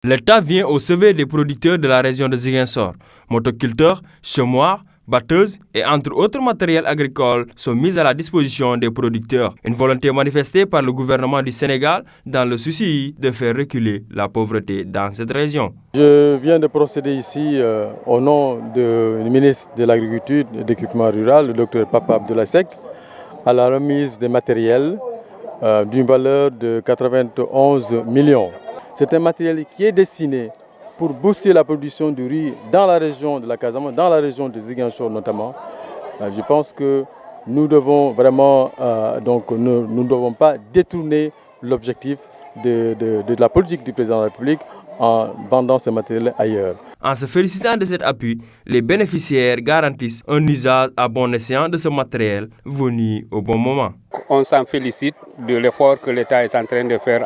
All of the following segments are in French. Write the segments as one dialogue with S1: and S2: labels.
S1: L'État vient au chevet des producteurs de la région de Ziguinchor. Motoculteurs, semoirs, batteuses et entre autres matériels agricoles sont mis à la disposition des producteurs. Une volonté manifestée par le gouvernement du Sénégal dans le souci de faire reculer la pauvreté dans cette région.
S2: Je viens de procéder ici au nom du ministre de l'Agriculture et de l'Équipement rural, le Dr Papa Abdoulaye Seck, à la remise des matériels d'une valeur de 91 millions. C'est un matériel qui est destiné pour booster la production du riz dans la région de la Casamance, dans la région de Ziguinchor notamment. Je pense que nous devons vraiment, nous ne devons pas détourner l'objectif de la politique du président de la République en vendant ces matériels ailleurs.
S1: En se félicitant de cet appui, les bénéficiaires garantissent un usage à bon escient de ce matériel venu au bon moment.
S3: On s'en félicite de l'effort que l'État est en train de faire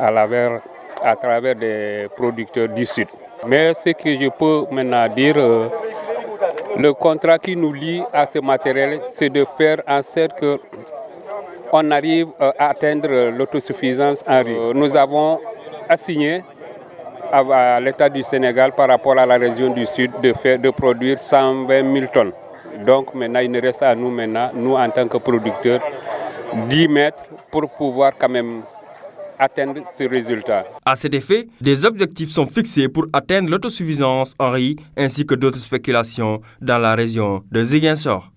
S3: à travers des producteurs du Sud. Mais ce que je peux maintenant dire, le contrat qui nous lie à ce matériel, c'est de faire en sorte qu'on arrive à atteindre l'autosuffisance en riz. Nous avons assigné à l'État du Sénégal par rapport à la région du Sud de produire 120 000 tonnes. Donc maintenant, il ne reste à nous nous en tant que producteurs, d'y mettre pour pouvoir quand même atteindre ce résultat.
S1: À cet effet, des objectifs sont fixés pour atteindre l'autosuffisance en riz ainsi que d'autres spéculations dans la région de Ziguinchor.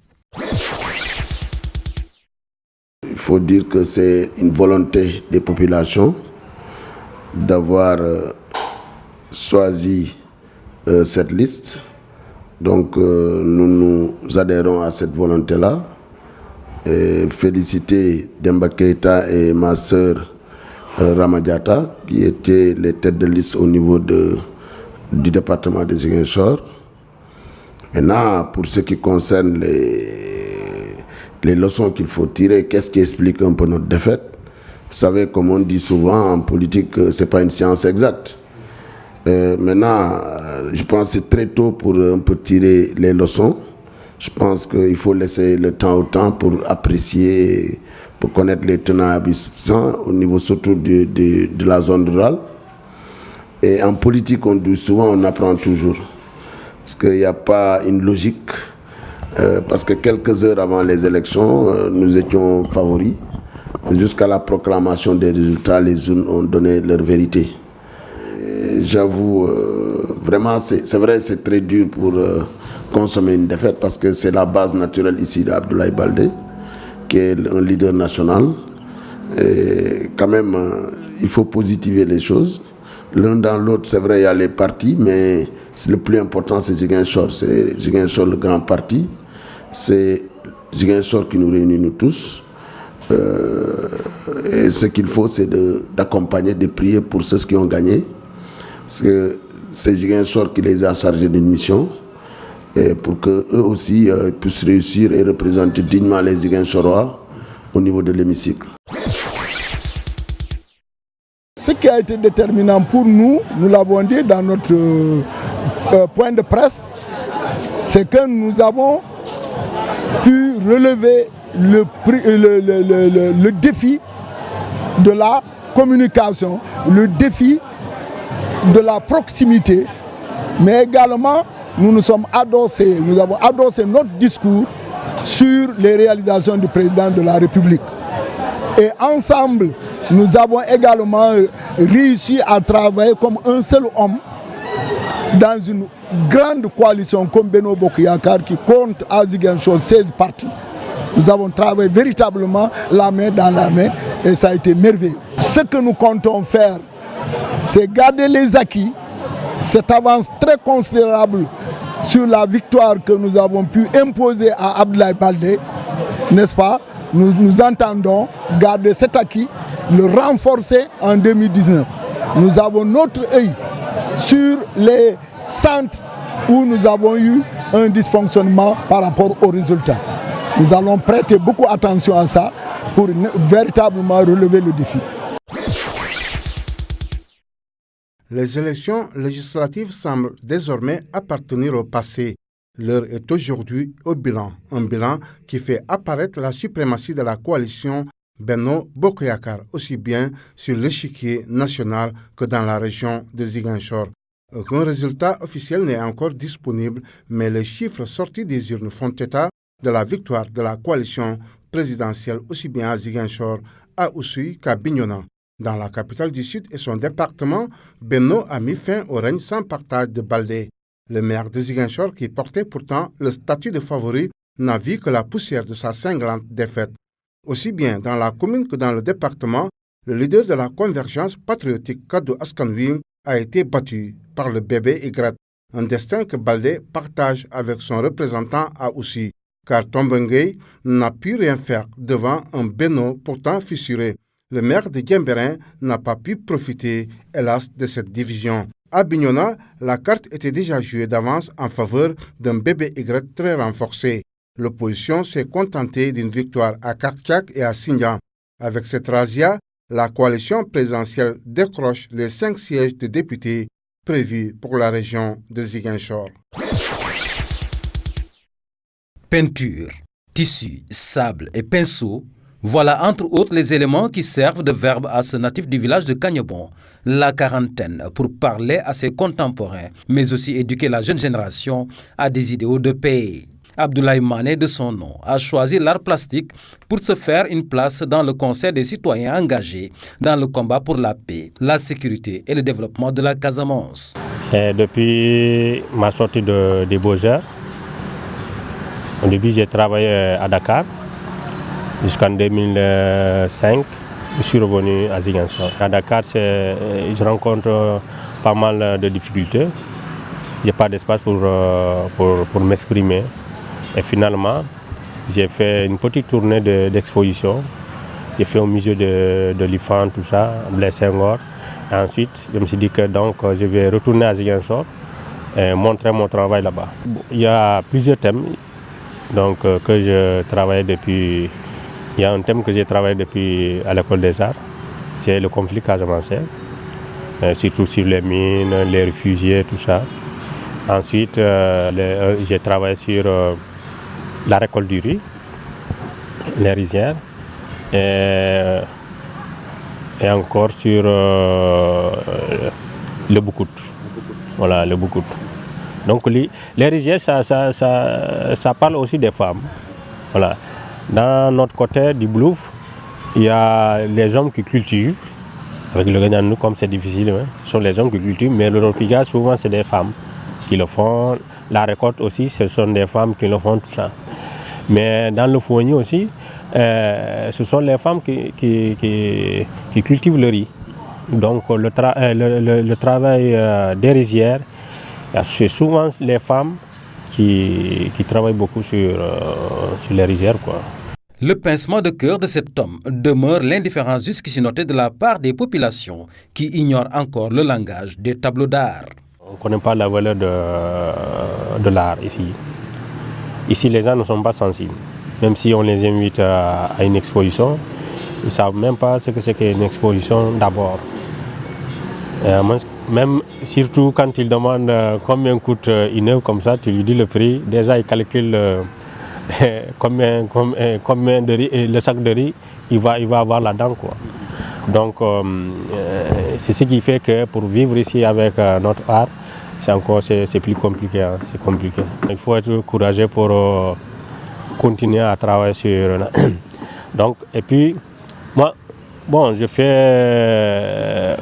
S4: Il faut dire que c'est une volonté des populations d'avoir choisi cette liste. Donc nous nous adhérons à cette volonté-là. Et féliciter Demba Keïta et ma sœur Ramadiata, qui étaient les têtes de liste au niveau du département de Ziguinchor. Maintenant, pour ce qui concerne les leçons qu'il faut tirer, qu'est-ce qui explique un peu notre défaite? Vous savez, comme on dit souvent en politique, ce n'est pas une science exacte. Maintenant, je pense que c'est très tôt pour un peu tirer les leçons. Je pense qu'il faut laisser le temps au temps pour apprécier, pour connaître les tenants et aboutissants au niveau surtout de la zone rurale. Et en politique, on dit souvent, on apprend toujours. Parce qu'il n'y a pas une logique. Parce que quelques heures avant les élections, nous étions favoris. Jusqu'à la proclamation des résultats, les urnes ont donné leur vérité. J'avoue, vraiment, c'est vrai, c'est très dur pour consommer une défaite parce que c'est la base naturelle ici d'Abdoulaye Baldé, qui est un leader national. Et quand même, il faut positiver les choses. L'un dans l'autre, c'est vrai, il y a les partis, mais le plus important, c'est Ziguinchor. C'est Ziguinchor, le grand parti. C'est Ziguinchor qui nous réunit, nous tous. Et ce qu'il faut, c'est d'accompagner, de prier pour ceux qui ont gagné. Parce que c'est Ziguinchor qui les a chargés d'une mission. Et pour qu'eux aussi puissent réussir et représenter dignement les Ziguinchorois au niveau de l'hémicycle.
S5: Ce qui a été déterminant pour nous, nous l'avons dit dans notre point de presse, c'est que nous avons pu relever le défi de la communication, le défi de la proximité, mais également nous avons adossé notre discours sur les réalisations du président de la République. Et ensemble, nous avons également réussi à travailler comme un seul homme dans une grande coalition comme Benno Bokk Yakaar qui compte à Ziguinchor 16 partis. Nous avons travaillé véritablement la main dans la main et ça a été merveilleux. Ce que nous comptons faire, c'est garder les acquis, cette avance très considérable sur la victoire que nous avons pu imposer à Abdoulaye Baldé, n'est-ce pas? Nous entendons garder cet acquis, le renforcer en 2019. Nous avons notre œil sur les centres où nous avons eu un dysfonctionnement par rapport aux résultats. Nous allons prêter beaucoup attention à ça pour véritablement relever le défi.
S6: Les élections législatives semblent désormais appartenir au passé. L'heure est aujourd'hui au bilan, un bilan qui fait apparaître la suprématie de la coalition Benno Bokk Yakaar, aussi bien sur l'échiquier national que dans la région de Ziguinchor. Aucun résultat officiel n'est encore disponible, mais les chiffres sortis des urnes font état de la victoire de la coalition présidentielle aussi bien à Ziguinchor, à Oussouye qu'à Bignona. Dans la capitale du Sud et son département, Benno a mis fin au règne sans partage de Baldé. Le maire de Ziguinchor, qui portait pourtant le statut de favori, n'a vu que la poussière de sa cinglante défaite. Aussi bien dans la commune que dans le département, le leader de la convergence patriotique Kaddu Askan Wi a été battu par le bébé Y, un destin que Baldé partage avec son représentant à Oussouye, car Tombengay n'a pu rien faire devant un Benno pourtant fissuré. Le maire de Diembéring n'a pas pu profiter, hélas, de cette division. À Bignona, la carte était déjà jouée d'avance en faveur d'un bébé Y très renforcé. L'opposition s'est contentée d'une victoire à Kartiak et à Sindian. Avec cette razzia, la coalition présidentielle décroche les 5 sièges de députés prévus pour la région de Ziguinchor.
S7: Peinture, tissu, sable et pinceau, voilà entre autres les éléments qui servent de verbe à ce natif du village de Cagnebon, la quarantaine, pour parler à ses contemporains, mais aussi éduquer la jeune génération à des idéaux de paix. Abdoulaye Mané, de son nom, a choisi l'art plastique pour se faire une place dans le concert des citoyens engagés dans le combat pour la paix, la sécurité et le développement de la Casamance.
S8: Depuis ma sortie des Beaux-Arts, au début j'ai travaillé à Dakar jusqu'en 2005. Je suis revenu à Ziguinchor. À Dakar, je rencontre pas mal de difficultés. Il n'y a pas d'espace pour m'exprimer. Et finalement, j'ai fait une petite tournée d'exposition. J'ai fait au musée de l'IFAN, tout ça, Blaise Senghor. Et ensuite, je me suis dit que donc, je vais retourner à Ziguinchor et montrer mon travail là-bas. Il y a plusieurs thèmes donc, que je travaille depuis. Il y a un thème que j'ai travaillé depuis à l'école des arts, c'est le conflit casamancé, surtout sur les mines, les réfugiés, tout ça. Ensuite, j'ai travaillé sur la récolte du riz, les rizières, et encore sur le boucoute. Voilà, le boucoute. Donc les rizières, ça parle aussi des femmes. Voilà. Dans notre côté du Blouf, il y a les hommes qui cultivent. Avec le Gagnanou, comme c'est difficile, hein, ce sont les hommes qui cultivent, mais le Ropiga, souvent, c'est des femmes qui le font. La récolte aussi, ce sont des femmes qui le font, tout ça. Mais dans le fourni aussi, ce sont les femmes qui cultivent le riz. Donc le travail des rizières, c'est souvent les femmes qui travaillent beaucoup sur les rizières, quoi.
S7: Le pincement de cœur de cet homme demeure l'indifférence jusqu'ici notée de la part des populations qui ignorent encore le langage des tableaux d'art.
S8: On ne connaît pas la valeur de l'art ici. Ici, les gens ne sont pas sensibles. Même si on les invite à une exposition, ils ne savent même pas ce que c'est qu'une exposition d'abord. Même surtout quand ils demandent combien coûte une œuvre comme ça, tu lui dis le prix. Déjà, ils calculent combien de riz, le sac de riz il va avoir là-dedans, quoi. Donc, c'est ce qui fait que pour vivre ici avec notre art, c'est plus compliqué, hein, c'est compliqué. Il faut être courageux pour continuer à travailler sur. Donc, et puis, moi, bon, je fais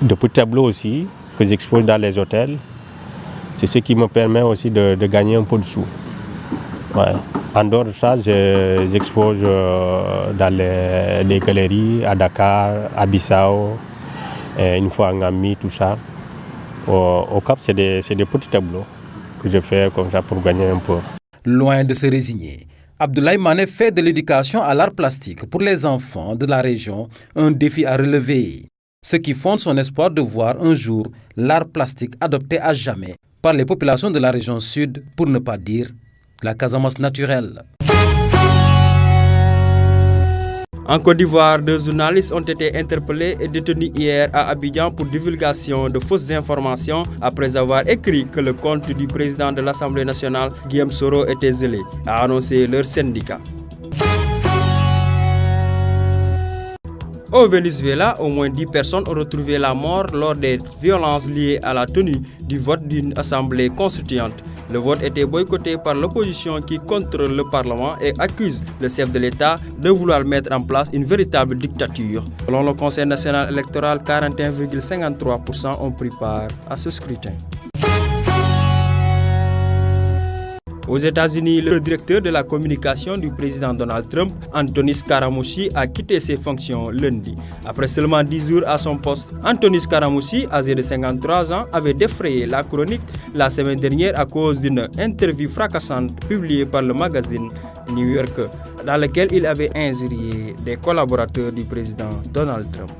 S8: de petits tableaux aussi que j'expose dans les hôtels. C'est ce qui me permet aussi de gagner un peu de sous. Ouais. En dehors de ça, j'expose dans les galeries à Dakar, à Bissau, une fois en Gambie, tout ça. Au Cap, c'est des petits tableaux que je fais comme ça pour gagner un peu.
S7: Loin de se résigner, Abdoulaye Mané fait de l'éducation à l'art plastique pour les enfants de la région un défi à relever. Ce qui fonde son espoir de voir un jour l'art plastique adopté à jamais par les populations de la région sud, pour ne pas dire la Casamance naturelle.
S1: En Côte d'Ivoire, 2 journalistes ont été interpellés et détenus hier à Abidjan pour divulgation de fausses informations après avoir écrit que le compte du président de l'Assemblée nationale, Guillaume Soro, était zélé, a annoncé leur syndicat. Au Venezuela, au moins 10 personnes ont retrouvé la mort lors des violences liées à la tenue du vote d'une assemblée constituante. Le vote était boycotté par l'opposition qui contrôle le Parlement et accuse le chef de l'État de vouloir mettre en place une véritable dictature. Selon le Conseil national électoral, 41,53% ont pris part à ce scrutin. Aux États-Unis, le directeur de la communication du président Donald Trump, Anthony Scaramucci, a quitté ses fonctions lundi. Après seulement 10 jours à son poste, Anthony Scaramucci, âgé de 53 ans, avait défrayé la chronique la semaine dernière à cause d'une interview fracassante publiée par le magazine New Yorker, dans laquelle il avait injurié des collaborateurs du président Donald Trump.